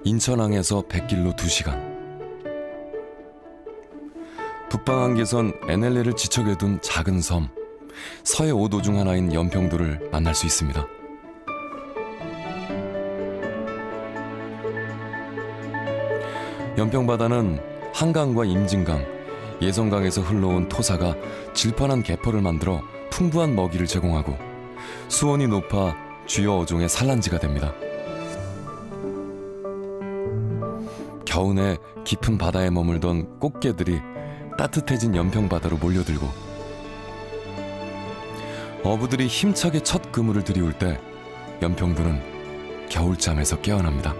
인천항에서 백길로 2시간. 북방 한계선 NLL을 지척에 둔 작은 섬, 서해 5도 중 하나인 연평도를 만날 수 있습니다. 연평바다는 한강과 임진강, 예성강에서 흘러온 토사가 질펀한 개포를 만들어 풍부한 먹이를 제공하고 수온이 높아 주요 어종의 산란지가 됩니다. 겨우내 깊은 바다에 머물던 꽃게들이 따뜻해진 연평바다로 몰려들고 어부들이 힘차게 첫 그물을 들이울 때 연평도는 겨울잠에서 깨어납니다.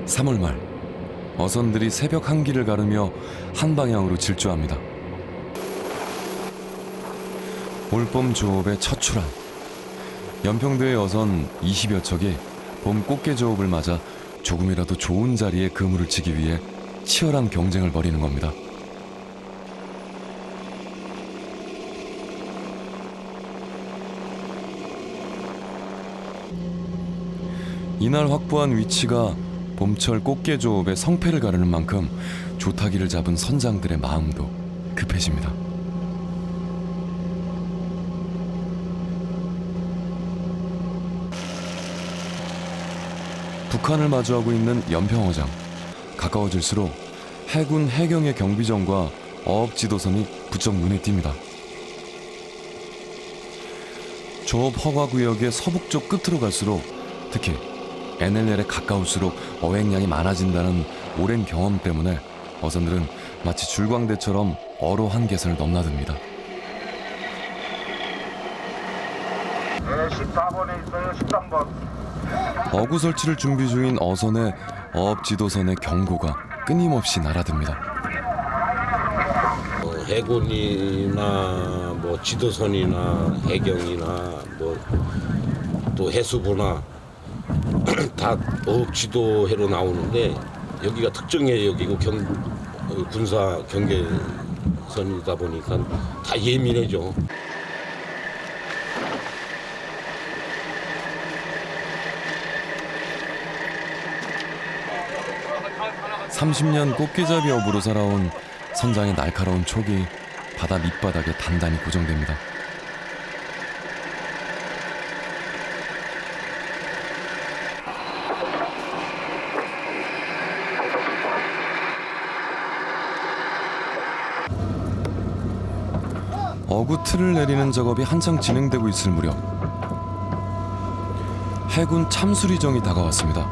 (3월) 말 어선들이 새벽 한기를 가르며 한 방향으로 질주합니다. 올봄 조업의 첫 출항. 연평도의 어선 20여 척이 봄 꽃게 조업을 맞아 조금이라도 좋은 자리에 그물을 치기 위해 치열한 경쟁을 벌이는 겁니다. 이날 확보한 위치가 봄철 꽃게 조업의 성패를 가르는 만큼 조타기를 잡은 선장들의 마음도 급해집니다. 북한을 마주하고 있는 연평어장. 가까워질수록 해군 해경의 경비정과 어업지도선이 부쩍 눈에 띕니다. 조업 허가구역의 서북쪽 끝으로 갈수록, 특히 NLL에 가까울수록 어획량이 많아진다는 오랜 경험 때문에 어선들은 마치 줄광대처럼 어로 한계선을 넘나듭니다. 14번에 있어요. 13번. 어구 설치를 준비 중인 어선의 어업지도선의 경고가 끊임없이 날아듭니다. 해군이나 뭐 지도선이나 해경이나 뭐 또 해수부나 다 어업 지도해로 나오는데 여기가 특정 해역이고 군사 경계선이다 보니까 다 예민해져. (30년) 꽃게잡이 어부로 살아온 선장의 날카로운 촉이 바다 밑바닥에 단단히 고정됩니다. 어구 틀을 내리는 작업이 한창 진행되고 있을 무렵 해군 참수리정이 다가왔습니다.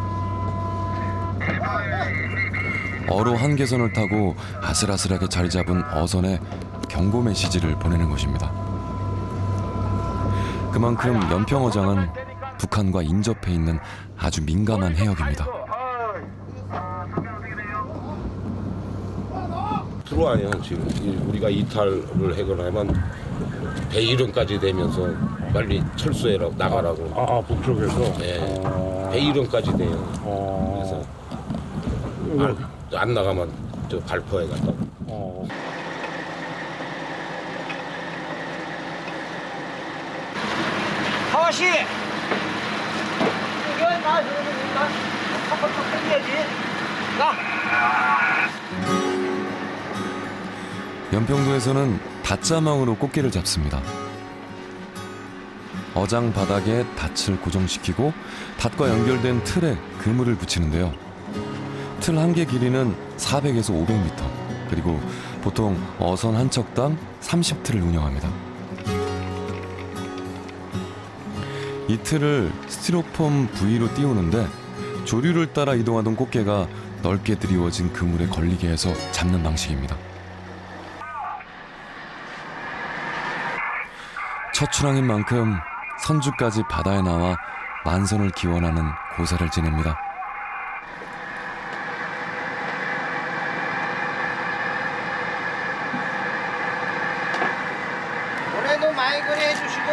어로 한계선을 타고 아슬아슬하게 자리 잡은 어선에 경고 메시지를 보내는 것입니다. 그만큼 연평어장은 북한과 인접해 있는 아주 민감한 해역입니다. 들어와요. 지금 우리가 이탈을 하거나 하면 배 이름까지 되면서 빨리 철수해라고 나가라고. 북쪽에서? 네. 배 이름까지 돼요. 그래서 안 나가면 저 발포해 갔다고. 하와씨! 이거 나 저러니까 한번 더 당겨야지. 가! 연평도에서는 닷자망으로 꽃게를 잡습니다. 어장 바닥에 닷을 고정시키고 닷과 연결된 틀에 그물을 붙이는데요. 틀 한 개 길이는 400에서 500m, 그리고 보통 어선 한 척당 30틀을 운영합니다. 이 틀을 스티로폼 부위로 띄우는데 조류를 따라 이동하던 꽃게가 넓게 드리워진 그물에 걸리게 해서 잡는 방식입니다. 첫 출항인 만큼 선주까지 바다에 나와 만선을 기원하는 고사를 지냅니다. 마이크를 해주시고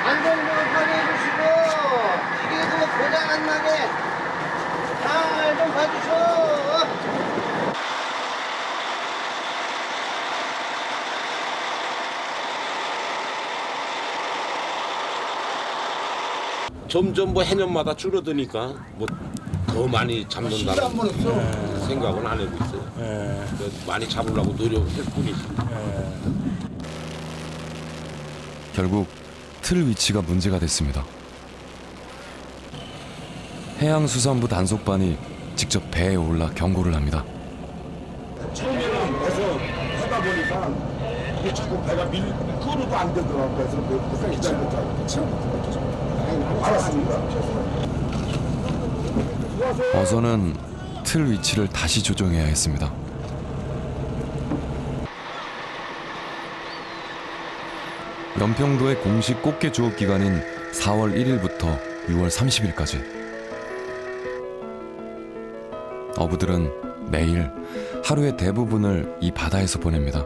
안전도 확인해주시고 기계도 고장 안 나게 잘 좀 봐주셔. 점점 뭐 해년마다 줄어드니까 뭐 더 많이 잡는다는 생각은 안 하고 있어요. 그래서 많이 잡으려고 노력할 뿐이지. 결국 틀 위치가 문제가 됐습니다. 해양수산부 단속반이 직접 배에 올라 경고를 합니다. 처음에는 배서 하다 보니까 이게 자꾸 배가 끌어도 안 되더라고요. 그래서 몇 기다렸다고. 알았습니다. 어선은 틀 위치를 다시 조정해야 했습니다. 연평도의 공식 꽃게 조업 기간인 4월 1일부터 6월 30일까지. 어부들은 매일 하루의 대부분을 이 바다에서 보냅니다.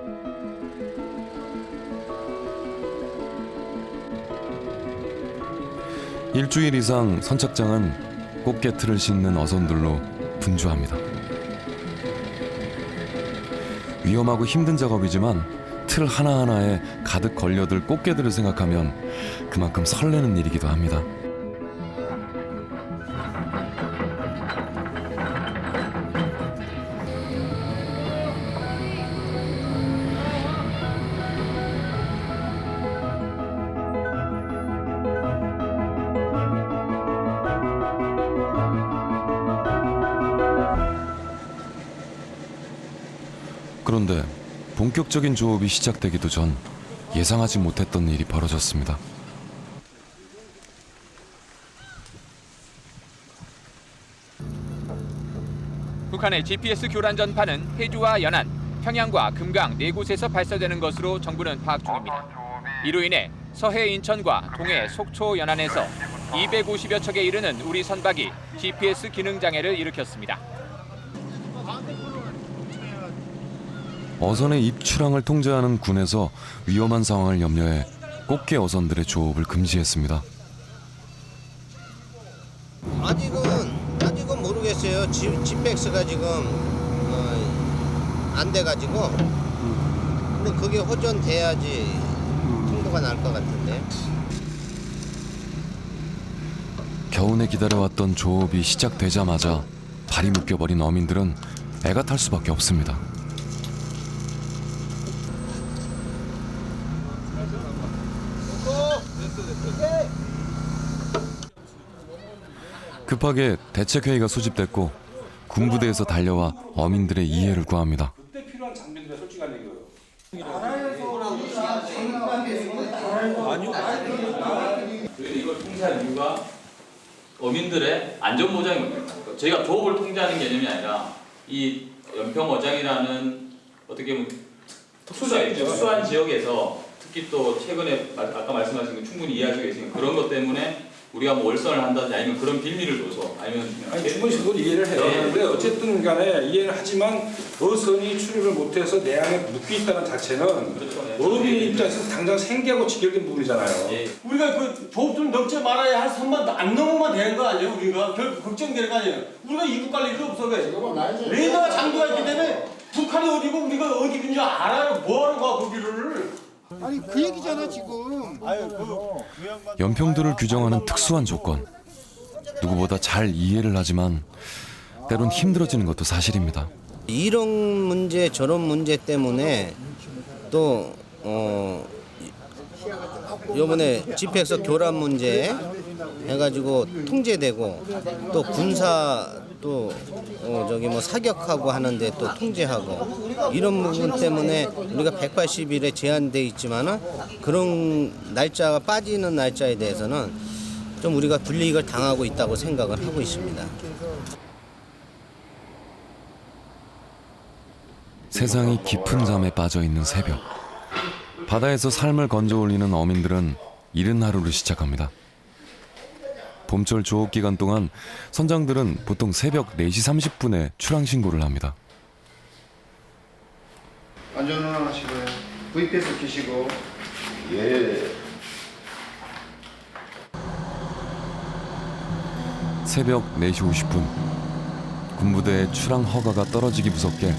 일주일 이상 선착장은 꽃게 틀을 싣는 어선들로 분주합니다. 위험하고 힘든 작업이지만 틀 하나하나에 가득 걸려들 꽃게들을 생각하면 그만큼 설레는 일이기도 합니다. 그런데 본격적인 조업이 시작되기도 전 예상하지 못했던 일이 벌어졌습니다. 북한의 GPS 교란 전파는 해주와 연안, 평양과 금강 네 곳에서 발사되는 것으로 정부는 파악 중입니다. 이로 인해 서해 인천과 동해 속초 연안에서 250여 척에 이르는 우리 선박이 GPS 기능 장애를 일으켰습니다. 어선의 입출항을 통제하는 군에서 위험한 상황을 염려해 꽃게 어선들의 조업을 금지했습니다. 아직은 모르겠어요. GPX가 지금 안 돼가지고. 근데 그게 호전돼야지 통보가 날 것 같은데. 겨우내 기다려왔던 조업이 시작되자마자 발이 묶여버린 어민들은 애가 탈 수밖에 없습니다. 급하게 대책회의가 소집됐고 군부대에서 달려와 어민들의 이해를 구합니다. 그때 필요한 장비들이 솔직한 얘기예요. 이걸 통제하는 이유가 어민들의 안전 보장입니다. 저희가 조업을 통제하는 개념이 아니라 이 연평어장이라는 어떻게 보면 특수한 지역에서 특히 또 최근에 아까 말씀하신 거 충분히 이해하시고 계시니까 그런 것 때문에 우리가 뭐 월선을 한다든지 아니면 그런 빌미를 둬서 아니면 충분히 그건 이해를 해요. 그런데 어쨌든 간에 이해를 하지만 어선이 출입을 못해서 내항에 묶여 있다는 자체는 어민 입장에서 당장 생계하고 직결된 부분이잖아요. 예. 우리가 그 조업 좀 넘지 말아야 한 3만 안 넘으면 되는 거 아니에요? 우리가 결국 걱정되는 거 아니에요? 우리가 이국 관리도 없어 왜? 레이더가 장비가 있기 때문에 북한이 어디고 우리가 어디인지 알아요. 뭐 하는 거야 거기를? 아니 그 얘기잖아 지금. 연평도를 규정하는 특수한 조건. 누구보다 잘 이해를 하지만 때론 힘들어지는 것도 사실입니다. 이런 문제 저런 문제 때문에 또 요번에 GPX 교란 문제 해가지고 통제되고 또 군사 또 저기 뭐 사격하고 하는데 또 통제하고 이런 부분 때문에 우리가 180일에 제한돼 있지만은 그런 날짜가 빠지는 날짜에 대해서는 좀 우리가 불이익을 당하고 있다고 생각을 하고 있습니다. 세상이 깊은 잠에 빠져 있는 새벽. 바다에서 삶을 건져 올리는 어민들은 이른 하루를 시작합니다. 봄철 조업 기간 동안 선장들은 보통 새벽 4시 30분에 출항 신고를 합니다. 안전운항 하시고요. 구입해서 드시고. 예. 새벽 4시 50분. 군부대의 출항 허가가 떨어지기 무섭게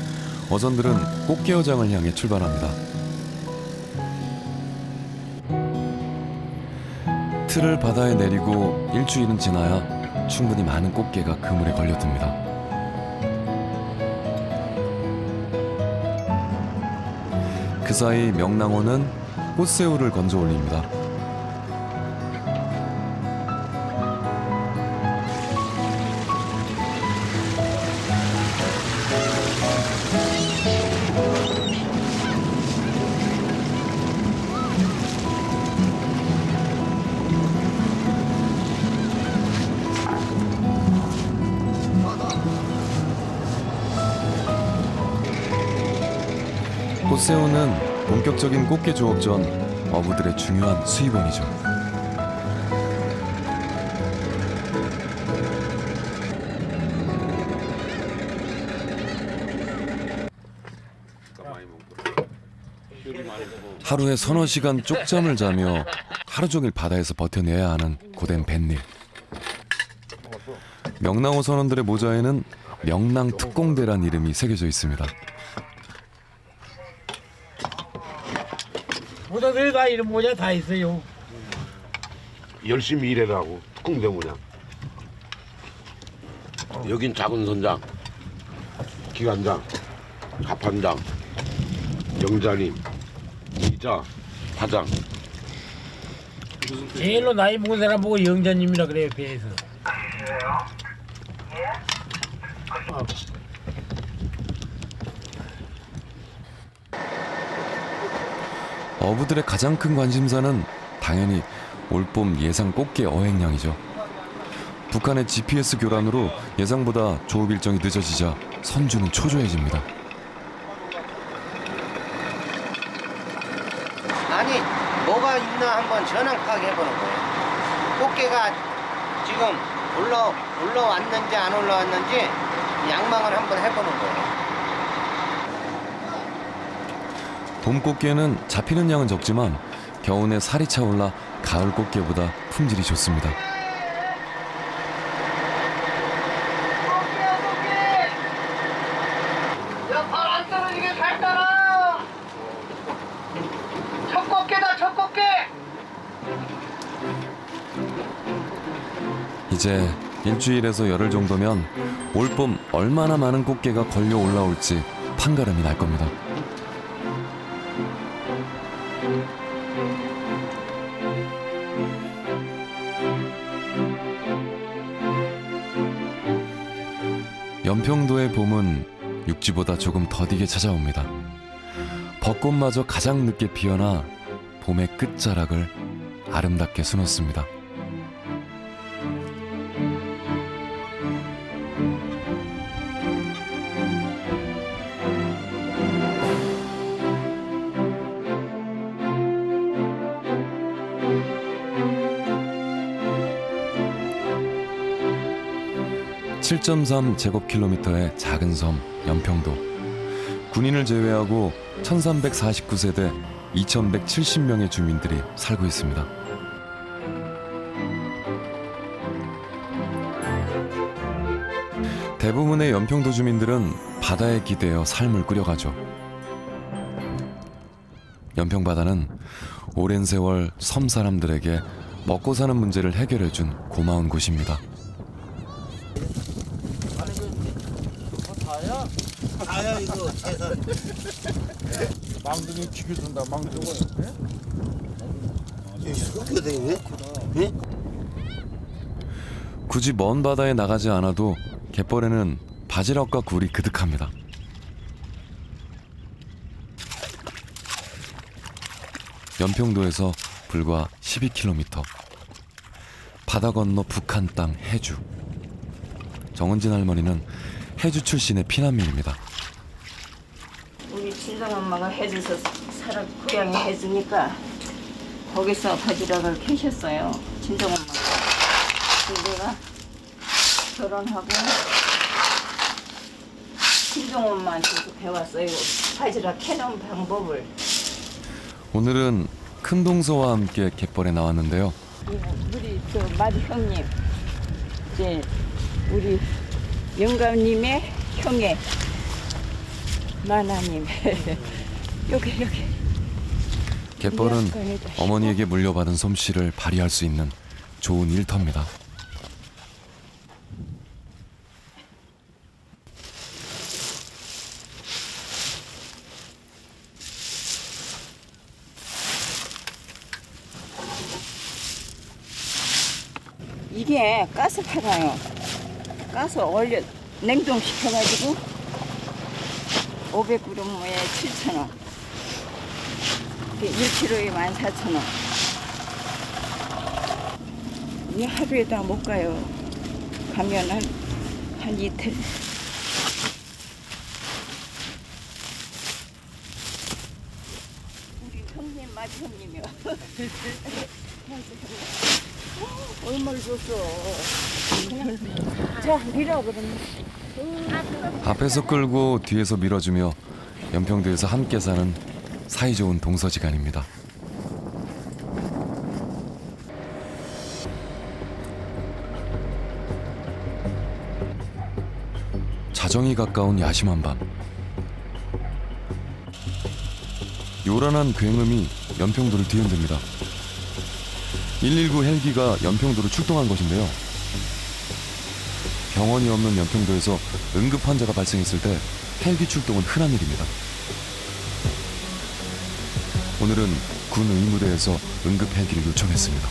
어선들은 꽃게어장을 향해 출발합니다. 틀을 바다에 내리고 일주일은 지나야 충분히 많은 꽃게가 그물에 걸려듭니다. 그 사이 명랑호는 꽃새우를 건져 올립니다. 꽃새우는 본격적인 꽃게 조업 전 어부들의 중요한 수입원이죠. 하루에 서너 시간 쪽잠을 자며 하루 종일 바다에서 버텨내야 하는 고된 뱃일. 명랑호 선원들의 모자에는 명랑특공대란 이름이 새겨져 있습니다. 모자들이 다 이런 모자 다 있어요. 열심히 일해라고 특공대 모양. 여긴 작은 선장, 기관장, 갑판장, 영자님, 이자, 사장. 제일로 나이 먹은 사람 보고 영자님이라 그래요, 배에서. 어부들의 가장 큰 관심사는 당연히 올봄 예상 꽃게 어획량이죠. 북한의 GPS 교란으로 예상보다 조업 일정이 늦어지자 선주는 초조해집니다. 아니 뭐가 있나 한번 전황 파악해보는 거예요. 꽃게가 지금 올라왔는지 안 올라왔는지 양망을 한번 해보는 거예요. 봄 꽃게는 잡히는 양은 적지만 겨우내 살이 차올라 가을 꽃게보다 품질이 좋습니다. 발 안 떨어지게 잘 따라. 첫 꽃게다, 첫 꽃게. 이제 일주일에서 열흘 정도면 올봄 얼마나 많은 꽃게가 걸려 올라올지 판가름이 날 겁니다. 연평도의 봄은 육지보다 조금 더디게 찾아옵니다. 벚꽃마저 가장 늦게 피어나 봄의 끝자락을 아름답게 수놓습니다. (7.3) 제곱킬로미터의 작은 섬 연평도. 군인을 제외하고 1349세대 2170명의 주민들이 살고 있습니다. 대부분의 연평도 주민들은 바다에 기대어 삶을 꾸려가죠. 연평바다는 오랜 세월 섬 사람들에게 먹고 사는 문제를 해결해준 고마운 곳입니다. 다야 이거 재산. 망둥이 죽여준다, 망둥이. 굳이 먼 바다에 나가지 않아도 갯벌에는 바지락과 굴이 그득합니다. 연평도에서 불과 12km. 바다 건너 북한 땅 해주. 정은진 할머니는 해주 출신의 피난민입니다. 우리 친정엄마가 해주서 고향에 해주니까 거기서 바지락을 캐셨어요. 친정엄마가. 그래서 내가 결혼하고 친정엄마한테서 배웠어요. 바지락 캐는 방법을. 오늘은 큰 동서와 함께 갯벌에 나왔는데요. 우리 저 마리 형님, 이제 우리 영감님의 형의 마나님. 여기. 갯벌은 어머니에게 물려받은 솜씨를 발휘할 수 있는 좋은 일터입니다. 이게 가스 팔아요. 가스 얼려 냉동시켜가지고 500g에 7,000원. 1kg에 14,000원. 이 하루에 다 못 가요. 가면 한 이틀. 우리 형님, 마지 형님이요. 얼마를 줬어. 자, 밀어 그러면. 앞에서 끌고 뒤에서 밀어주며 연평도에서 함께 사는 사이좋은 동서지간입니다. 자정이 가까운 야심한 밤, 요란한 굉음이 연평도를 뒤흔듭니다. 119 헬기가 연평도로 출동한 것인데요. 병원이 없는 연평도에서 응급 환자가 발생했을 때 헬기 출동은 흔한 일입니다. 오늘은 군 의무대에서 응급 헬기를 요청했습니다.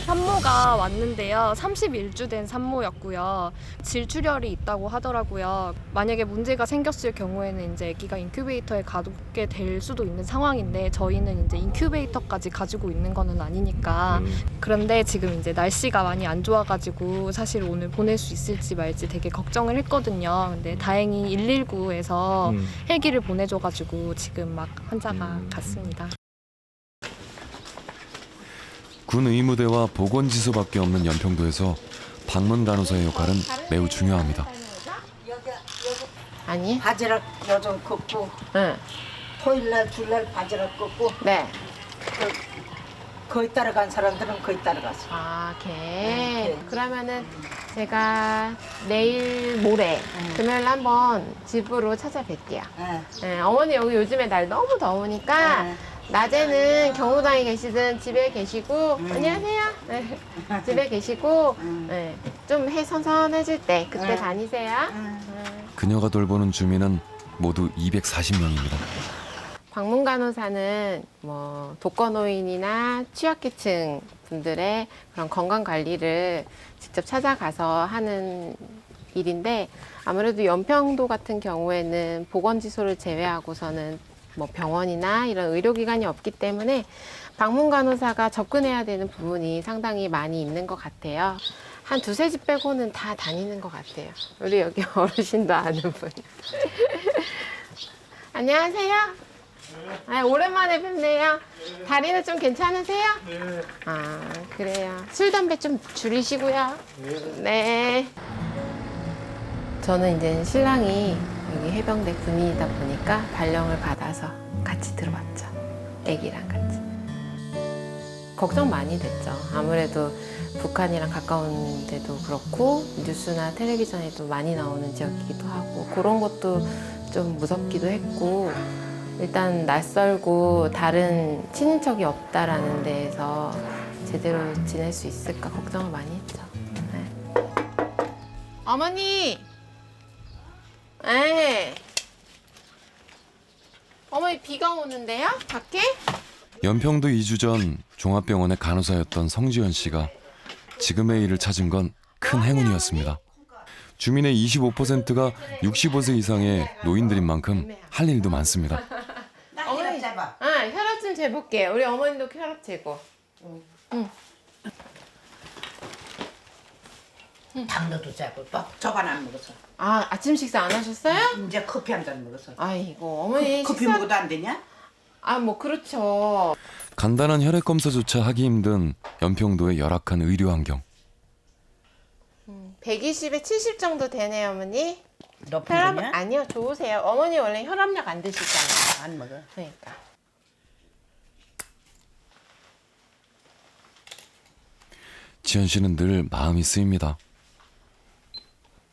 산모가 왔는데요. 31주 된 산모였고요. 질출혈이 있다고 하더라고요. 만약에 문제가 생겼을 경우에는 이제 아기가 인큐베이터에 가두게 될 수도 있는 상황인데 저희는 이제 인큐베이터까지 가지고 있는 거는 아니니까. 그런데 지금 이제 날씨가 많이 안 좋아가지고 사실 오늘 보낼 수 있을지 말지 되게 걱정을 했거든요. 근데 다행히 119에서 헬기를 보내줘가지고 지금 막 환자가 갔습니다. 군 의무대와 보건지소밖에 없는 연평도에서 방문 간호사의 역할은 매우 중요합니다. 아니. 바지락 요즘 걷고. 응. 토요일날 주일날 바지락 걷고. 네. 거의 따라간 사람들은 거의 따라갔어. 아, 걔. 그러면은 제가 내일 모레 금요일 한번 집으로 찾아뵐게요. 네, 어머니 여기 요즘에 날 너무 더우니까 낮에는 경로당에 계시든 집에 계시고 안녕하세요. 네, 집에 계시고 네, 좀 해 선선해질 때 그때 다니세요. 그녀가 돌보는 주민은 모두 240명입니다. 방문 간호사는 뭐 독거노인이나 취약계층 분들의 그런 건강 관리를 직접 찾아가서 하는 일인데 아무래도 연평도 같은 경우에는 보건지소를 제외하고서는 뭐 병원이나 이런 의료기관이 없기 때문에 방문 간호사가 접근해야 되는 부분이 상당히 많이 있는 것 같아요. 한 두세 집 빼고는 다 다니는 것 같아요. 우리 여기 어르신도 아는 분. 안녕하세요. 아, 오랜만에 뵙네요. 다리는 좀 괜찮으세요? 네. 아, 그래요. 술, 담배 좀 줄이시고요. 네. 저는 이제 신랑이 여기 해병대 군인이다 보니까 발령을 받아서 같이 들어왔죠. 애기랑 같이. 걱정 많이 됐죠. 아무래도 북한이랑 가까운 데도 그렇고 뉴스나 텔레비전에도 많이 나오는 지역이기도 하고 그런 것도 좀 무섭기도 했고 일단 낯설고 다른 친인척이 없다라는 데에서 제대로 지낼 수 있을까 걱정을 많이 했죠. 네. 어머니! 네. 어머니 비가 오는데요? 밖에? 연평도 2주 전 종합병원의 간호사였던 성지연 씨가 지금의 일을 찾은 건 큰 행운이었습니다. 주민의 25%가 65세 이상의 노인들인 만큼 할 일도 많습니다. 어머니, 혈압 좀 재볼게요. 우리 어머니도 혈압 재고. 응. 당도도 재고 또 저반 안 먹었어. 아, 아침 식사 안 하셨어요? 이제 커피 한 잔 먹었어. 아이고, 어머니 커피 식사... 먹어도 안 되냐? 아, 뭐 그렇죠. 간단한 혈액 검사조차 하기 힘든 연평도의 열악한 의료 환경. 120에 70 정도 되네요, 어머니. 높은 혈압 거냐? 아니요, 좋으세요. 어머니 원래 혈압약 안 드시잖아요. 안 먹어. 그러니까. 지연 씨는 늘 마음이 쓰입니다.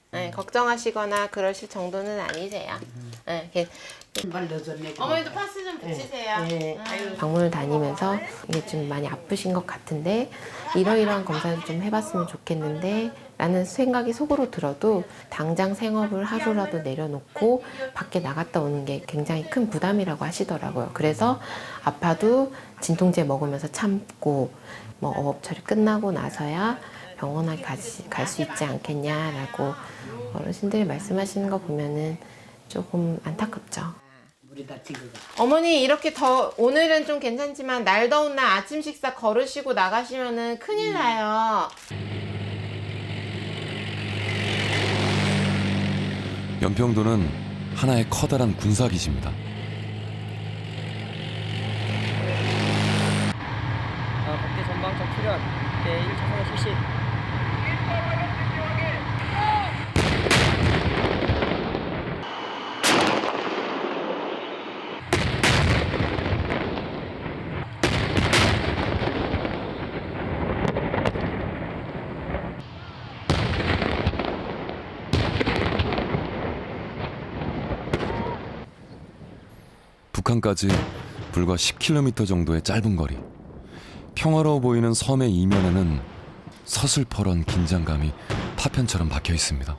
네, 걱정하시거나 그러실 정도는 아니세요. 네, 이렇게. 어머니도 파스 좀 붙이세요. 방문을 다니면서 이게 좀 많이 아프신 것 같은데 이러이러한 검사를 좀 해봤으면 좋겠는데 라는 생각이 속으로 들어도 당장 생업을 하루라도 내려놓고 밖에 나갔다 오는 게 굉장히 큰 부담이라고 하시더라고요. 그래서 아파도 진통제 먹으면서 참고 뭐 어업처리 끝나고 나서야 병원에 갈 수 있지 않겠냐라고 어르신들이 말씀하시는 거 보면은 조금 안타깝죠. 어머니 이렇게 오늘은 좀 괜찮지만 날 더운 날 아침 식사 거르시고 나가시면은 큰일 나요. 연평도는 하나의 커다란 군사기지입니다. 국대 전방적 출현 네 1차선에 실시. 북한까지 불과 10km 정도의 짧은 거리. 평화로워 보이는 섬의 이면에는 서슬퍼런 긴장감이 파편처럼 박혀 있습니다.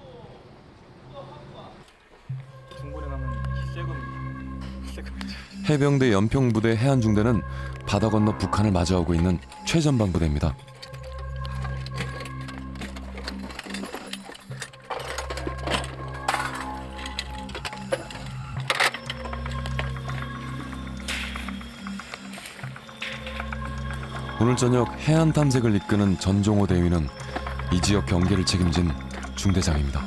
해병대 연평부대 해안중대는 바다 건너 북한을 마주하고 있는 최전방 부대입니다. 오늘 저녁 해안 탐색을 이끄는 전종호 대위는 이 지역 경계를 책임진 중대장입니다.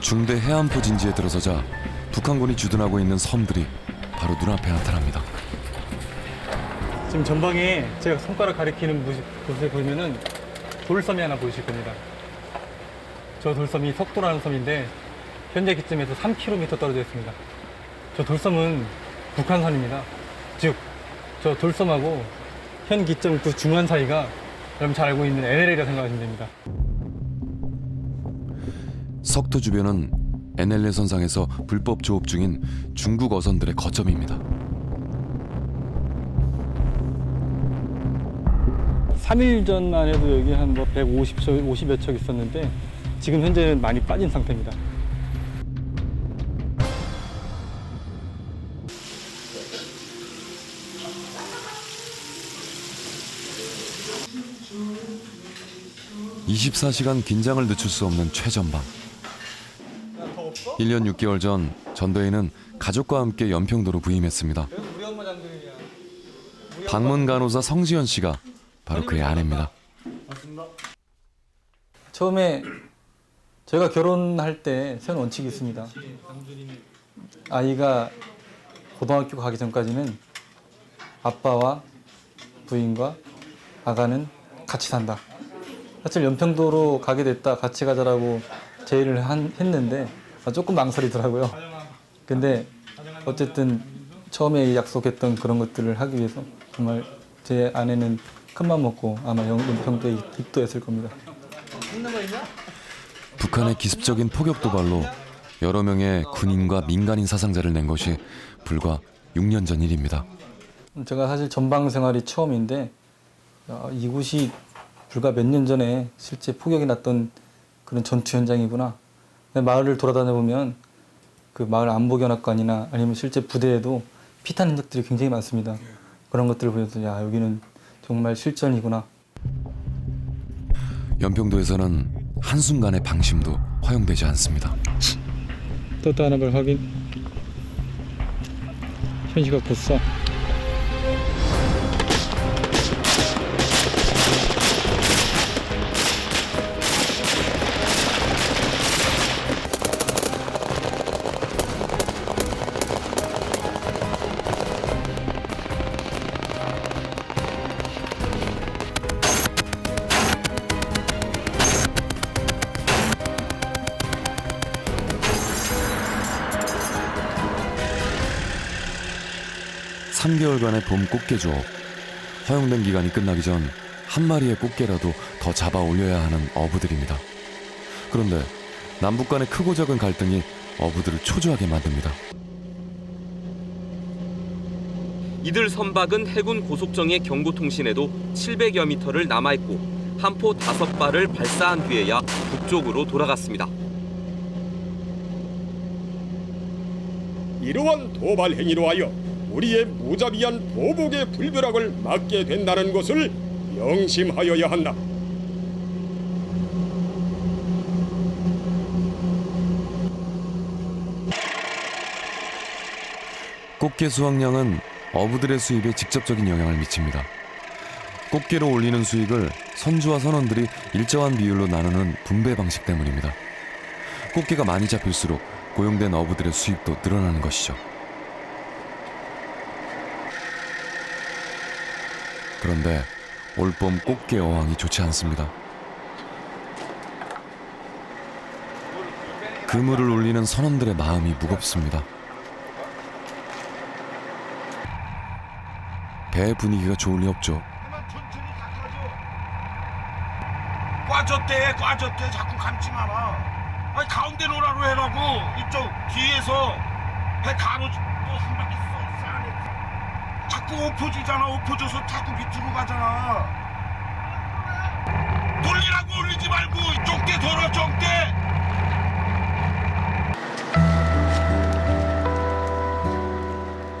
중대 해안포 진지에 들어서자 북한군이 주둔하고 있는 섬들이 바로 눈앞에 나타납니다. 지금 전방에 제가 손가락 가리키는 곳에 보면은 돌섬이 하나 보이실 겁니다. 저 돌섬이 석도라는 섬인데 현재 기점에서 3km 떨어져 있습니다. 저 돌섬은 북한산입니다. 즉, 저 돌섬하고 현 기점 그 중간 사이가 여러분 잘 알고 있는 NLL이라고 생각하시면 됩니다. 석도 주변은 NLL 선상에서 불법 조업 중인 중국 어선들의 거점입니다. 3일 전만 해도 여기 한 150여 척 있었는데 지금 현재는 많이 빠진 상태입니다. (24시간) 긴장을 늦출 수 없는 최전방. 1년 6개월 전 전대위는 가족과 함께 연평도로 부임했습니다. 방문 간호사 성지연 씨가 바로 그의 아내입니다. 처음에 제가 결혼할 때 세운 원칙이 있습니다. 아이가 고등학교 가기 전까지는 아빠와 부인과 아가는 같이 산다. 사실 연평도로 가게 됐다 같이 가자라고 제의를 했는데 조금 망설이더라고요. 근데 어쨌든 처음에 약속했던 그런 것들을 하기 위해서 정말 제 아내는 큰맘 먹고 아마 연평도에 입도했을 겁니다. 북한의 기습적인 포격 도발로 여러 명의 군인과 민간인 사상자를 낸 것이 불과 6년 전 일입니다. 제가 사실 전방 생활이 처음인데 이곳이 불과 몇 년 전에 실제 폭격이 났던 그런 전투 현장이구나. 마을을 돌아다녀 보면 그 마을 안보견학관이나 아니면 실제 부대에도 피탄 흔적들이 굉장히 많습니다. 그런 것들을 보면서 야 여기는 정말 실전이구나. 연평도에서는 한순간의 방심도 허용되지 않습니다. 또 하나 발 확인. 현시각 보써. 3개월간의 봄 꽃게 조업. 허용된 기간이 끝나기 전 한 마리의 꽃게라도 더 잡아 올려야 하는 어부들입니다. 그런데 남북 간의 크고 작은 갈등이 어부들을 초조하게 만듭니다. 이들 선박은 해군 고속정의 경고통신에도 700여 미터를 남아있고 함포 5발을 발사한 뒤에야 북쪽으로 돌아갔습니다. 이러한 도발 행위로 하여 우리의 무자비한 보복의 불벼락을 맞게 된다는 것을 명심하여야 한다. 꽃게 수확량은 어부들의 수입에 직접적인 영향을 미칩니다. 꽃게로 올리는 수익을 선주와 선원들이 일정한 비율로 나누는 분배 방식 때문입니다. 꽃게가 많이 잡힐수록 고용된 어부들의 수입도 늘어나는 것이죠. 그런데 올봄 꽃게 어항이 좋지 않습니다. 그물을 올리는 선원들의 마음이 무겁습니다. 배 분위기가 좋을 리 없죠. 꽈졌대 자꾸 감지 마라. 아니 가운데 노라로 해라고. 이쪽 뒤에서 배 가로 또한 바퀴 쏘. 자꾸 엎어지잖아. 엎어져서 자꾸 밑으로 가잖아. 돌리라고 올리지 말고 쪽대 돌아 쪽대.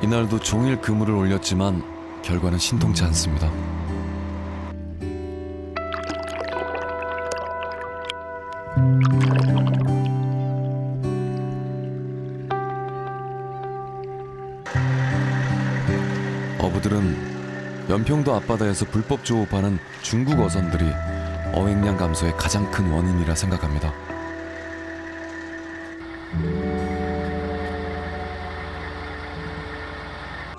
이날도 종일 그물을 올렸지만 결과는 신통치 않습니다. 어부들은 연평도 앞바다에서 불법 조업하는 중국 어선들이 어획량 감소의 가장 큰 원인이라 생각합니다.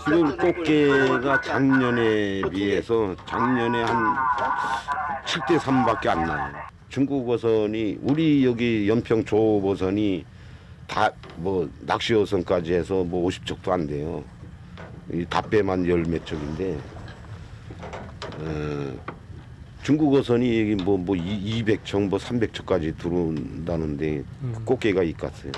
지금 꽃게가 작년에 비해서 작년에 한 7대 3밖에 안 나요. 중국 어선이 우리 여기 연평 조업 어선이 다 뭐 낚시 어선까지 해서 뭐 50척도 안 돼요. 이 답배만 10몇 척인데 중국 어선이 여기 뭐 200척 뭐 300척까지 들어온다는데 꽃게가 이깠어요.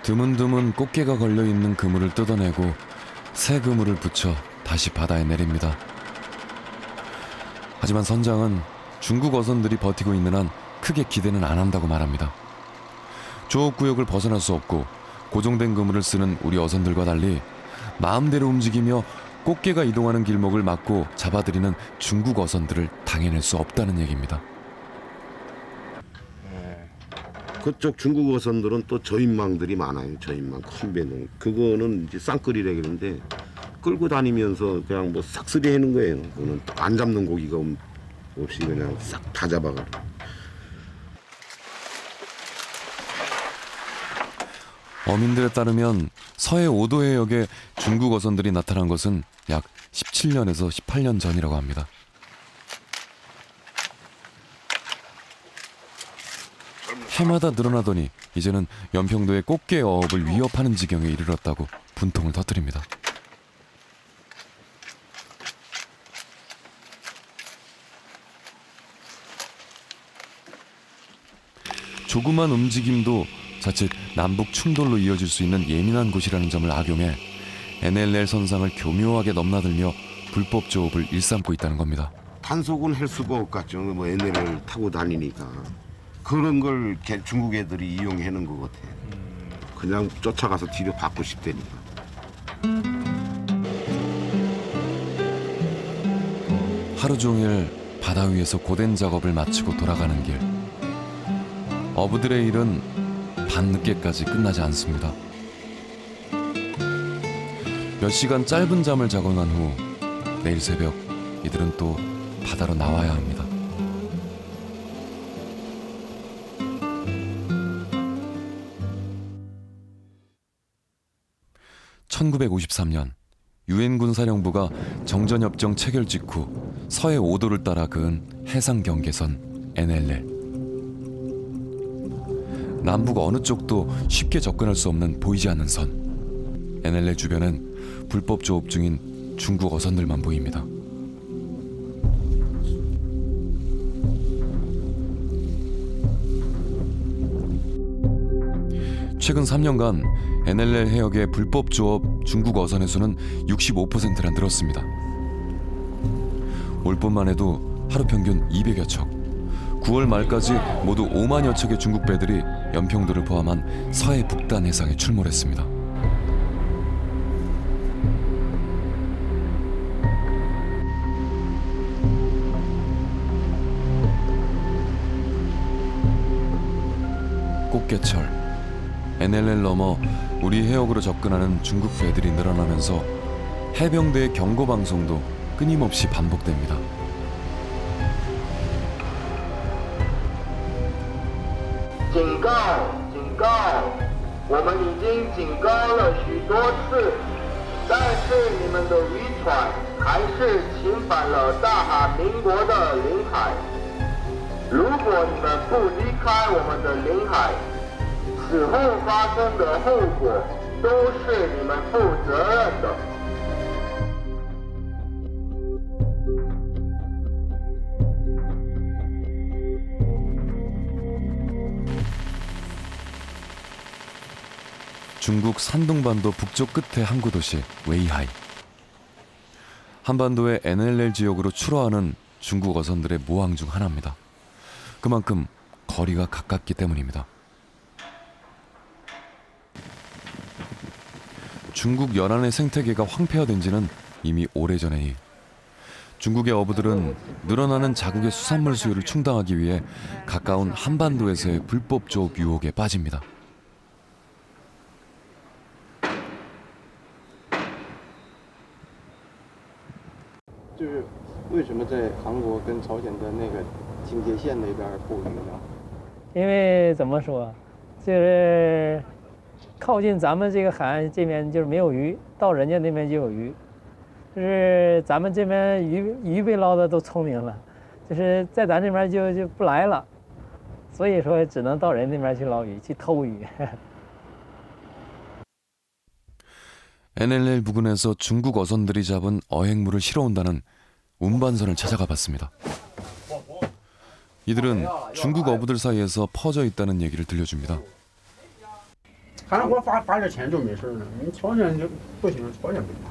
드문드문 꽃게가 걸려있는 그물을 뜯어내고 새 그물을 붙여 다시 바다에 내립니다. 하지만 선장은 중국 어선들이 버티고 있는 한 크게 기대는 안 한다고 말합니다. 조업구역을 벗어날 수 없고 고정된 그물을 쓰는 우리 어선들과 달리 마음대로 움직이며 꽃게가 이동하는 길목을 막고 잡아들이는 중국 어선들을 당해낼 수 없다는 얘기입니다. 그쪽 중국 어선들은 또 저인망들이 많아요. 저인망 큰 배는 그거는 이제 쌍끌이라 그러는데 끌고 다니면서 그냥 뭐 싹쓸이 해는 거예요. 그거는 안 잡는 고기가 없이 그냥 싹 다 잡아가. 어민들에 따르면 서해 오도 해역에 중국 어선들이 나타난 것은 약 17년에서 18년 전이라고 합니다. 해마다 늘어나더니 이제는 연평도의 꽃게 어업을 위협하는 지경에 이르렀다고 분통을 터뜨립니다. 조그만 움직임도 자칫 남북 충돌로 이어질 수 있는 예민한 곳이라는 점을 악용해 NLL 선상을 교묘하게 넘나들며 불법 조업을 일삼고 있다는 겁니다. 단속은 할 수가 없겠죠. 뭐 NLL 타고 다니니까. 그런 걸 중국 애들이 이용해는 것 같아. 그냥 쫓아가서 뒤로 받고 싶다니까. 하루 종일 바다 위에서 고된 작업을 마치고 돌아가는 길. 어부들의 일은 밤늦게까지 끝나지 않습니다. 몇 시간 짧은 잠을 자고 난 후 내일 새벽 이들은 또 바다로 나와야 합니다. (1953년) 유엔군 사령부가 정전협정 체결 직후 서해 5도를 따라 그은 해상 경계선 NLL. 남북 어느 쪽도 쉽게 접근할 수 없는 보이지 않는 선 NLL 주변엔 불법 조업 중인 중국 어선들만 보입니다. 최근 3년간 NLL 해역의 불법 조업 중국 어선의 수는 65%나 늘었습니다. 올 봄만 해도 하루 평균 200여 척, 9월 말까지 모두 5만여 척의 중국 배들이 연평도를 포함한 서해 북단 해상에 출몰했습니다. 꽃게철, NLL 넘어 우리 해역으로 접근하는 중국 배들이 늘어나면서 해병대의 경고 방송도 끊임없이 반복됩니다.警告！警告！我们已经警告了许多次，但是你们的渔船还是侵犯了大韩民国的领海。如果你们不离开我们的领海，此后发生的后果都是你们负责任的。 중국 산둥반도 북쪽 끝의 항구 도시 웨이하이. 한반도의 NLL 지역으로 출어하는 중국 어선들의 모항 중 하나입니다. 그만큼 거리가 가깝기 때문입니다. 중국 연안의 생태계가 황폐화된 지는 이미 오래전의 일. 중국의 어부들은 늘어나는 자국의 수산물 수요를 충당하기 위해 가까운 한반도에서의 불법 조업 유혹에 빠집니다. 就是为什么在韩国跟朝鲜的那个警戒线那边捕鱼呢？因为怎么说，就是靠近咱们这个海岸这边就是没有鱼，到人家那边就有鱼。就是咱们这边鱼被捞的都聪明了，就是在咱这边就不来了，所以说只能到人那边去捞鱼，去偷鱼。 NLL 부근에서 중국 어선들이 잡은 어획물을 실어온다는 운반선을 찾아가 봤습니다. 이들은 중국 어부들 사이에서 퍼져 있다는 얘기를 들려줍니다. 韩国发点钱就没事了，你朝鲜就不行，朝鲜不行。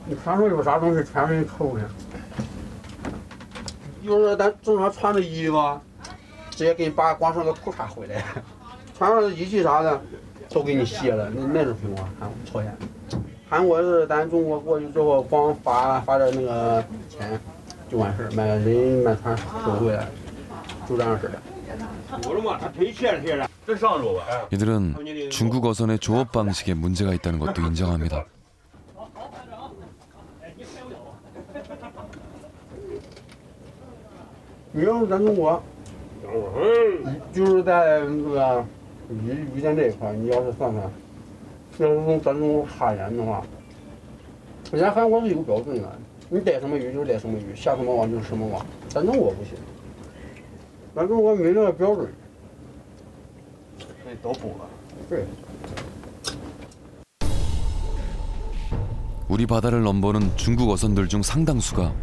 你船上有啥东西全给你扣上。就是咱正常穿的衣服，直接给你把光剩个裤衩回来，船上的仪器啥的。 都给你卸了，那种情况，朝鲜，韩国是咱中国过去之后，光发点那个钱就完事，买人买船收回来，就这样式的。 이들은 중국 어선의 조업 방식에 문제가 있다는 것도 인정합니다. 你要是咱中国，就是在那个。 鱼线这一块，你要是算算，要是从咱中国哈盐的话，人家韩国是有标准的，你逮什么鱼就逮什么鱼，下什么网就是什么网。咱中国不行，咱中国没这个标准，所以都捕了。对。 우리 바다를 넘보는 중국 어선들 중 상당수가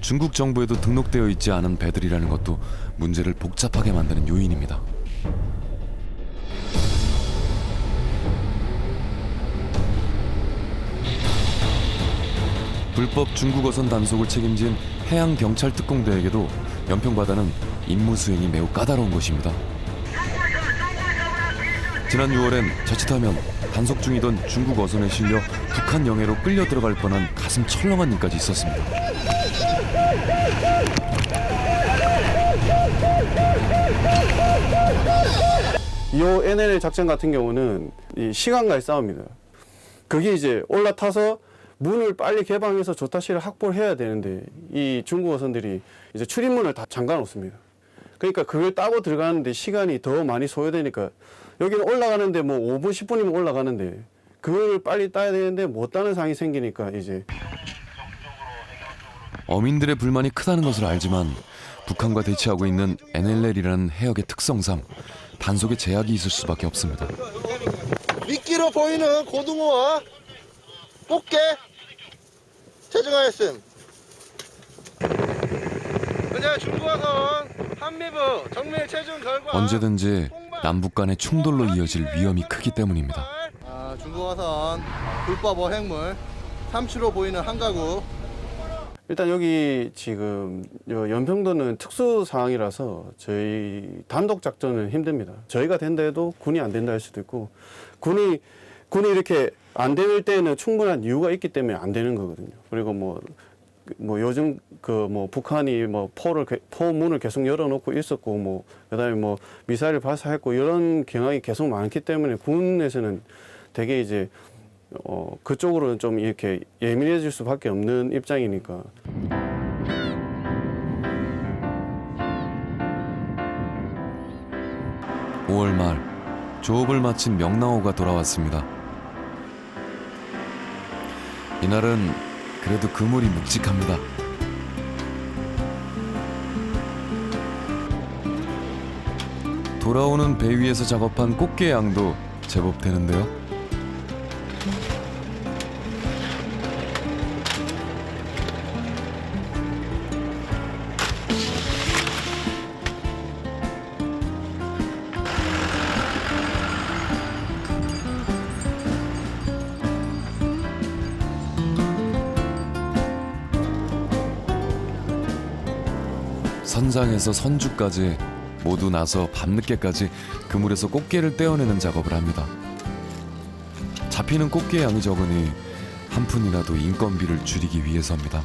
중국 정부에도 등록되어 있지 않은 배들이라는 것도 문제를 복잡하게 만드는 요인입니다. 불법 중국 어선 단속을 책임진 해양경찰 특공대에게도 연평바다는 임무 수행이 매우 까다로운 것입니다. 지난 6월엔 자칫하면 단속 중이던 중국 어선에 실려 북한 영해로 끌려 들어갈 뻔한 가슴 철렁한 일까지 있었습니다. 이 NLL 작전 같은 경우는 이 시간과의 싸움입니다. 그게 이제 올라타서 문을 빨리 개방해서 조타실을 확보를 해야 되는데 이 중국 어선들이 이제 출입문을 다 잠가 놓습니다. 그러니까 그걸 따고 들어가는데 시간이 더 많이 소요되니까 여기는 올라가는데 뭐 5분 10분이면 올라가는데 그걸 빨리 따야 되는데 못 따는 상황이 생기니까 이제 어민들의 불만이 크다는 것을 알지만 북한과 대치하고 있는 NLL이라는 해역의 특성상 단속에 제약이 있을 수밖에 없습니다. 미끼로 보이는 고등어와 꽃게 체증하였음. 현재 중국어선 한미부 정밀 체증 결과 언제든지 남북 간의 충돌로 이어질 위험이 크기 때문입니다. 중국어선 불법 어획물 3치로 보이는 한 가구. 일단 여기 지금 연평도는 특수 상황이라서 저희 단독 작전은 힘듭니다. 저희가 된다 해도 군이 안 된다 할 수도 있고 군이 이렇게 안 될 때는 충분한 이유가 있기 때문에 안 되는 거거든요. 그리고 뭐 요즘 북한이 포문을 계속 열어놓고 있었고 그다음에 미사일을 발사했고 이런 경향이 계속 많기 때문에 군에서는 되게 이제 그쪽으로는 좀 이렇게 예민해질 수밖에 없는 입장이니까. (5월) 말 조업을 마친 명랑호가 돌아왔습니다. 이날은 그래도 그물이 묵직합니다. 돌아오는 배 위에서 작업한 꽃게 양도 제법 되는데요. 선장에서 선주까지 모두 나서 밤늦게까지 그물에서 꽃게를 떼어내는 작업을 합니다. 잡히는 꽃게 양이 적으니 한 푼이라도 인건비를 줄이기 위해서입니다.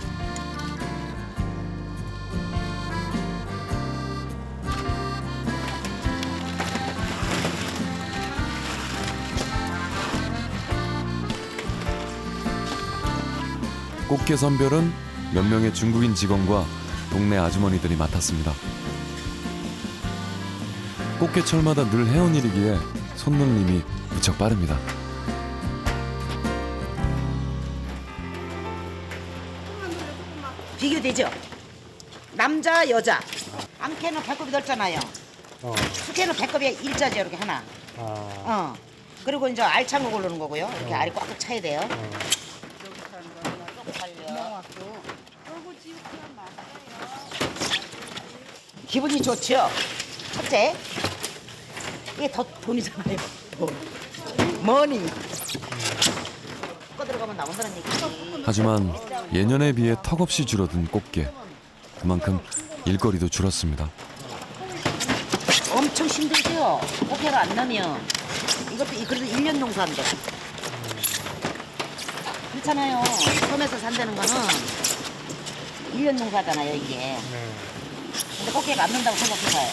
꽃게 선별은 몇 명의 중국인 직원과 동네 아주머니들이 맡았습니다. 꽃게철마다 늘 해온 일이기에 손놀림이 무척 빠릅니다. 비교되죠? 남자, 여자. 암캐는 배꼽이 넓잖아요. 수캐는 배꼽이 일자죠, 이렇게 하나. 그리고 이제 알창을 고르는 거고요. 이렇게 알이 꽉 차야 돼요. 기분이 좋죠. 첫째, 이게 더 돈이잖아요. 돈. 머니. 꺾어 들어가면 나온다는 얘기지. 하지만 예년에 비해 턱없이 줄어든 꽃게. 그만큼 일거리도 줄었습니다. 엄청 힘들죠. 꽃게가 안 나면 이것도 그래도 1년 농사인데. 그렇잖아요. 섬에서 산다는 거는 1년 농사잖아요, 이게. 근데 꽃게가 안 난다고 생각해봐요.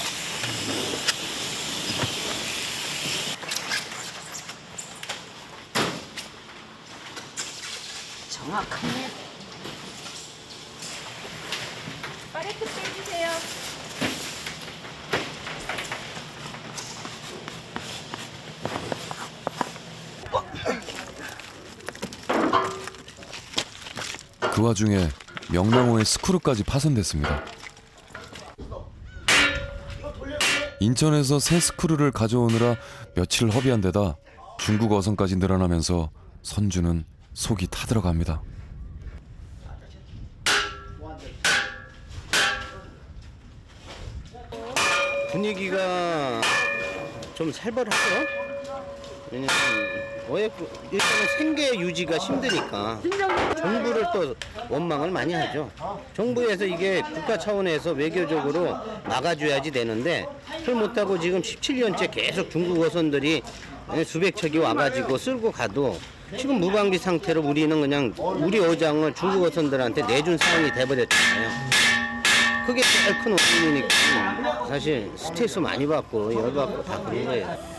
정확하네. 파레트 빼주세요. 그 와중에 명랑호의 스크루까지 파손됐습니다. 인천에서 새 스크루를 가져오느라 며칠 허비한 데다 중국 어선까지 늘어나면서 선주는 속이 타들어갑니다. 분위기가 좀 살벌하죠. 왜냐면 일단은 생계 유지가 힘드니까 정부를 또 원망을 많이 하죠. 정부에서 이게 국가 차원에서 외교적으로 막아줘야지 되는데 그걸 못하고 지금 17년째 계속 중국 어선들이 수백 척이 와가지고 쓸고 가도 지금 무방비 상태로 우리는 그냥 우리 어장을 중국 어선들한테 내준 상황이 돼버렸잖아요. 그게 제일 큰 원인이니까 사실 스트레스 많이 받고 열받고 다 그런 거예요.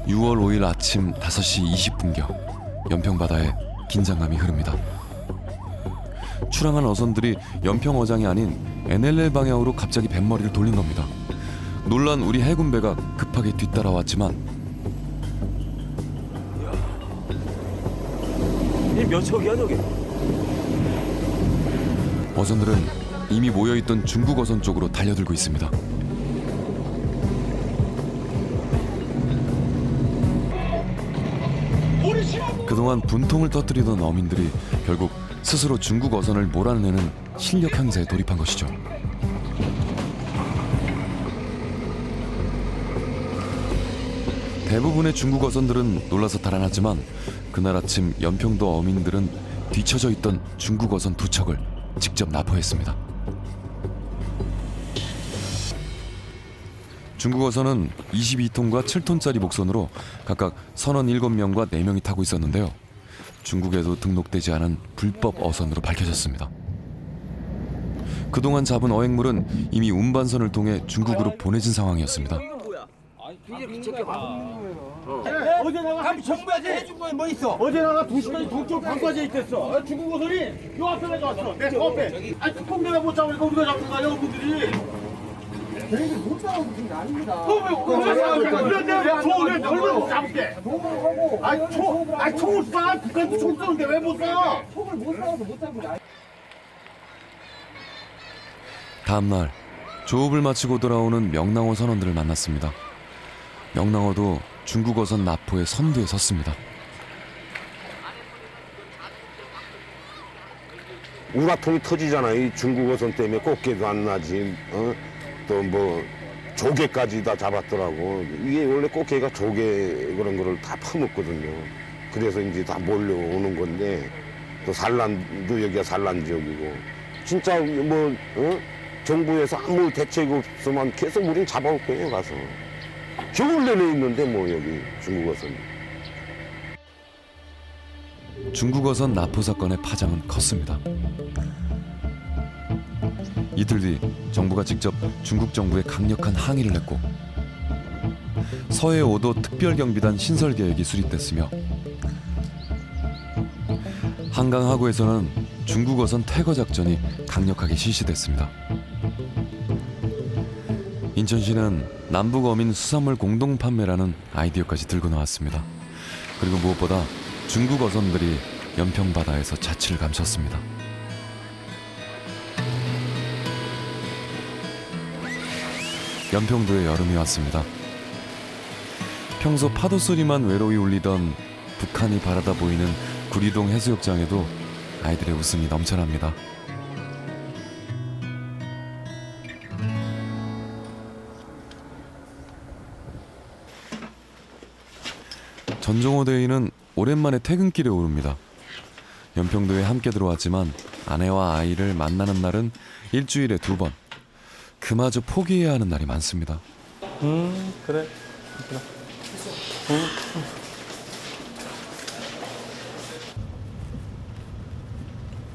6월 5일 아침 5시 20분경 연평바다에 긴장감이 흐릅니다. 출항한 어선들이 연평어장이 아닌 NLL 방향으로 갑자기 뱃머리를 돌린 겁니다. 놀란 우리 해군배가 급하게 뒤따라왔지만 이 몇 척이야 저게? 어선들은 이미 모여있던 중국 어선 쪽으로 달려들고 있습니다. 그동안 분통을 터뜨리던 어민들이 결국 스스로 중국 어선을 몰아내는 실력 행사에 돌입한 것이죠. 대부분의 중국 어선들은 놀라서 달아났지만 그날 아침 연평도 어민들은 뒤처져 있던 중국 어선 2척을 직접 납포했습니다. 중국 어선은 22톤과 7톤짜리 목선으로 각각 선원 7명과 4명이 타고 있었는데요. 중국에도 등록되지 않은 불법 어선으로 밝혀졌습니다. 그동안 잡은 어획물은 이미 운반선을 통해 중국으로 보내진 상황이었습니다. 어제 내가 감히 정부에서 해준 건 뭐 있어? 어제 내가 2시까지 동쪽 방과제에 있댔어. 중국 어선이 요 앞에 내려왔어. 내 앞에. 아니 특공 내가 못 잡으니까 우리가 잡는 거 아니야, 어부들이. 저희들 못 잡아도 그게 아닙니다. 그래 내가 총을 얼마나 잡을게. 아니 총을 쏴. 북한도 총 쏘는데 왜 못 쏴? 총을 못 쏴서 못 잡는 게 아니야. 다음 날 조업을 마치고 돌아오는 명랑어 선원들을 만났습니다. 명랑어도 중국 어선 납포의 선두에 섰습니다. 우라통이 터지잖아. 이 중국 어선 때문에 꽃게도 안 나지. 또 뭐 조개까지 다 잡았더라고. 이게 원래 꽃게가 조개 그런 거를 다 퍼먹거든요. 그래서 이제 다 몰려오는 건데 또 산란도 여기가 산란 지역이고 진짜 뭐 정부에서 아무 대책이 없으면 계속 우린 잡아올 거예요. 가서 겨울 내내 있는데 뭐 여기 중국 어선. 중국 어선 납포 사건의 파장은 컸습니다. 이틀 뒤 정부가 직접 중국 정부에 강력한 항의를 했고 서해 5도 특별경비단 신설 계획이 수립됐으며 한강 하구에서는 중국 어선 퇴거 작전이 강력하게 실시됐습니다. 인천시는 남북 어민 수산물 공동 판매라는 아이디어까지 들고 나왔습니다. 그리고 무엇보다 중국 어선들이 연평 바다에서 자취를 감췄습니다. 연평도에 여름이 왔습니다. 평소 파도 소리만 외로이 울리던 북한이 바라다 보이는 구리동 해수욕장에도 아이들의 웃음이 넘쳐납니다. 전종호 대위는 오랜만에 퇴근길에 오릅니다. 연평도에 함께 들어왔지만 아내와 아이를 만나는 날은 일주일에 2번. 그마저 포기해야 하는 날이 많습니다. 그래.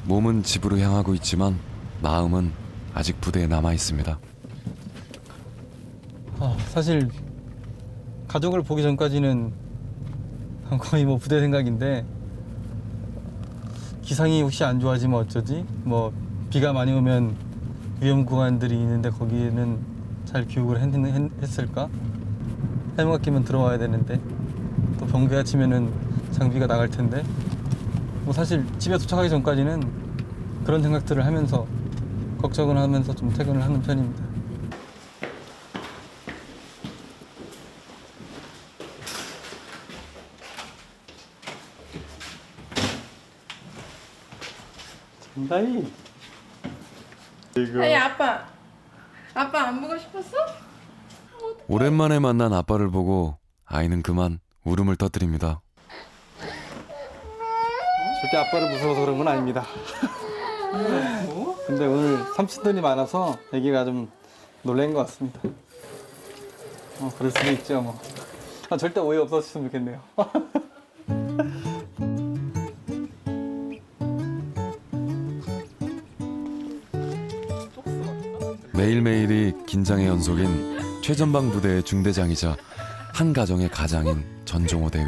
몸은 집으로 향하고 있지만 마음은 아직 부대에 남아 있습니다. 사실 가족을 보기 전까지는 거의 뭐 부대 생각인데 기상이 혹시 안 좋아지면 어쩌지? 뭐 비가 많이 오면 위험 구간들이 있는데 거기에는 잘 교육을 했을까? 해무학기면 들어와야 되는데 또 번개가 치면은 장비가 나갈 텐데 뭐 사실 집에 도착하기 전까지는 그런 생각들을 하면서 걱정을 하면서 좀 퇴근을 하는 편입니다. 장다희. 아니 아빠 안 보고 싶었어? 오랜만에 만난 아빠를 보고 아이는 그만 울음을 터뜨립니다. 절대 아빠를 무서워서 그런 건 아닙니다. 근데 오늘 삼촌들이 많아서 애기가 좀 놀란 것 같습니다. 그럴 수도 있죠 뭐. 절대 오해 없었으면 좋겠네요. 매일매일이 긴장의 연속인 최전방 부대의 중대장이자 한 가정의 가장인 전종호 대위.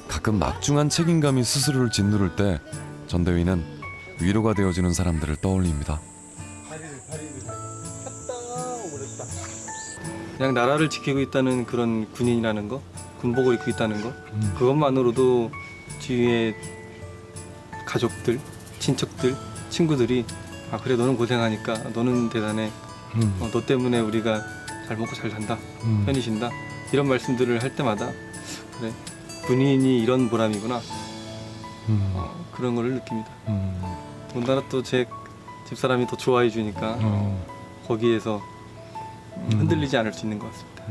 가끔 막중한 책임감이 스스로를 짓누를 때 전 대위는 위로가 되어주는 사람들을 떠올립니다. 그냥 나라를 지키고 있다는 그런 군인이라는 거, 군복을 입고 있다는 거, 그것만으로도 주위의 가족들, 친척들, 친구들이 그래 너는 고생하니까 너는 대단해. 너 때문에 우리가 잘 먹고 잘 산다. 편히 쉰다. 이런 말씀들을 할 때마다 그래 군인이 이런 보람이구나. 그런 거를 느낍니다. 더군다나 또 제 집사람이 더 좋아해 주니까 거기에서 흔들리지 않을 수 있는 것 같습니다.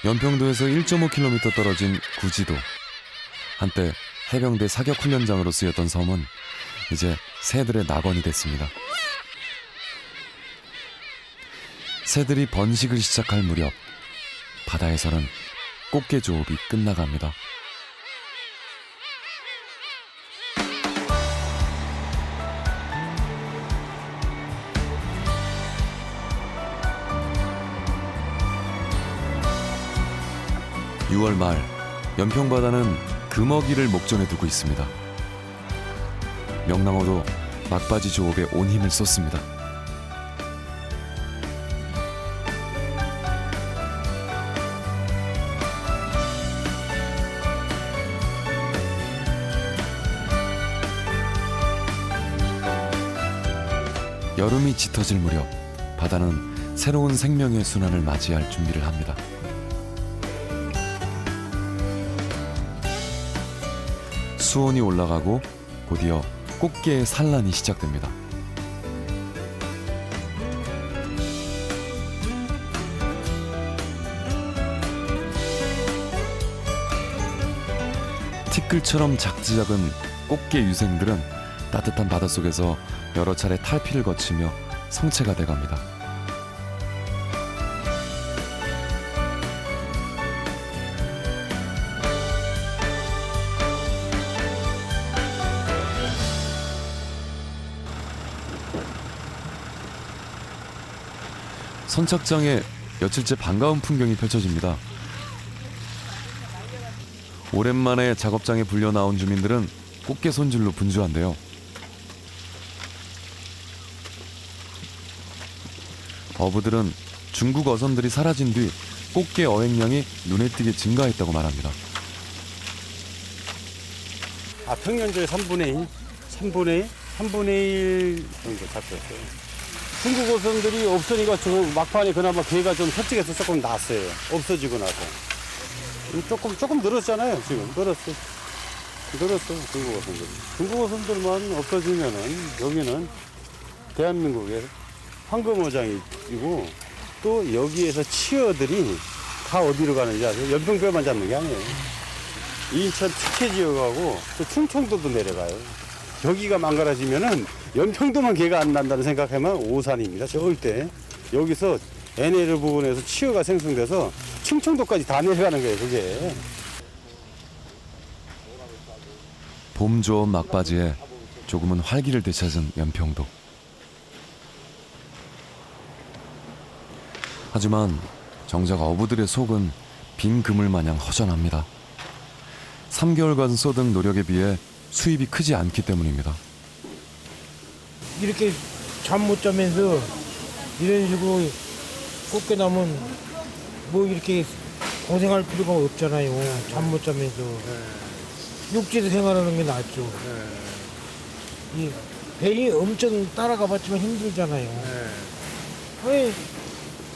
연평도에서 1.5km 떨어진 구지도. 한때 해병대 사격 훈련장으로 쓰였던 섬은 이제 새들의 낙원이 됐습니다. 새들이 번식을 시작할 무렵 바다에서는 꽃게 조업이 끝나갑니다. (6월) 말 연평바다는 금어기를 목전에 두고 있습니다. 명랑어도 막바지 조업에 온 힘을 쏟습니다. 여름이 짙어질 무렵 바다는 새로운 생명의 순환을 맞이할 준비를 합니다. 수온이 올라가고 곧이어 꽃게의 산란이 시작됩니다. 티끌처럼 작지작은 꽃게 유생들은 따뜻한 바닷속에서 여러 차례 탈피를 거치며 성체가 돼갑니다. 선착장에 며칠째 반가운 풍경이 펼쳐집니다. 오랜만에 작업장에 불려 나온 주민들은 꽃게 손질로 분주한데요. 어부들은 중국 어선들이 사라진 뒤 꽃게 어획량이 눈에 띄게 증가했다고 말합니다. 평년도의 3분의 1 정도 잡혔어요. 중국 어선들이 없으니까 지금 막판에 그나마 개가 좀 솔직해서 조금 났어요. 없어지고 나서. 조금 늘었잖아요, 지금. 늘었어, 중국 어선들이. 중국 어선들만 없어지면은 여기는 대한민국의 황금어장이고 또 여기에서 치어들이 다 어디로 가는지 아세요? 연평도만 잡는 게 아니에요. 인천 특혜 지역하고 또 충청도도 내려가요. 여기가 망가라지면은 연평도만 개가 안 난다는 생각하면 오산입니다. 절대. 여기서 NL 부분에서 치어가 생성돼서 충청도까지 다 내려가는 거예요, 그게. 봄 조업 막바지에 조금은 활기를 되찾은 연평도. 하지만 정작 어부들의 속은 빈 그물 마냥 허전합니다. 3개월간 쏟은 노력에 비해 수입이 크지 않기 때문입니다. 이렇게 잠 못 자면서 이런 식으로 꽃게 나면 뭐 이렇게 고생할 필요가 없잖아요. 잠 못 자면서. 육지에서 생활하는 게 낫죠. 이 배이 엄청 따라가 봤지만 힘들잖아요. 아니,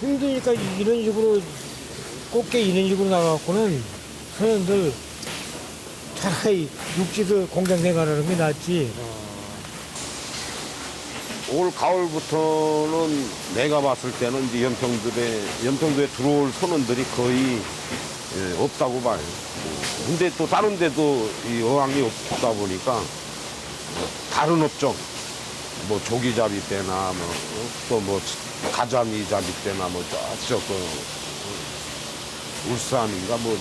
힘드니까 이런 식으로 꽃게 이런 식으로 나가갖고는 사람들 차라리 육지에서 공장 생활하는 게 낫지. 올 가을부터는 내가 봤을 때는 이제 연평도에 들어올 선원들이 거의 없다고 봐요. 근데 또 다른 데도 이 어항이 없다 보니까 다른 업종, 뭐 조기잡이 때나 또 뭐 가자미 잡이 때나 뭐 저쪽 울산인가 뭐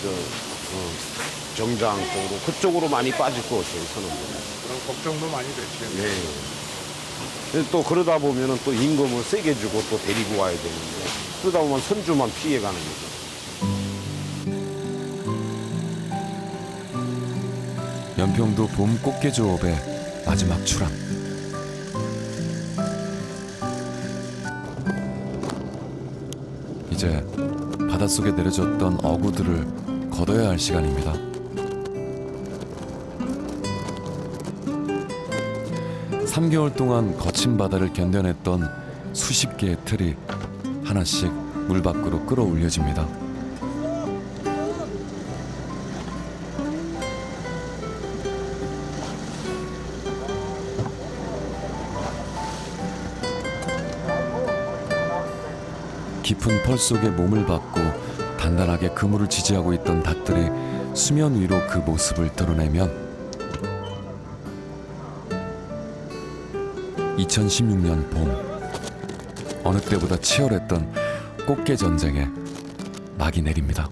정장 쪽으로 그쪽으로 많이 빠질 것 같아요, 선원들. 그럼 걱정도 많이 되죠. 네. 또 그러다 보면은 또 임금을 세게 주고 또 데리고 와야 되는데 그러다 보면 선주만 피해가는 거죠. 연평도 봄 꽃게 조업의 마지막 출항. 이제 바닷속에 내려졌던 어구들을 걷어야 할 시간입니다. (3개월) 동안 거친 바다를 견뎌냈던 수십 개의 틀이 하나씩 물 밖으로 끌어올려집니다. 깊은 펄 속에 몸을 박고 단단하게 그물을 지지하고 있던 닭들의 수면 위로 그 모습을 드러내면 2016년 봄, 어느 때보다 치열했던 꽃게 전쟁에 막이 내립니다.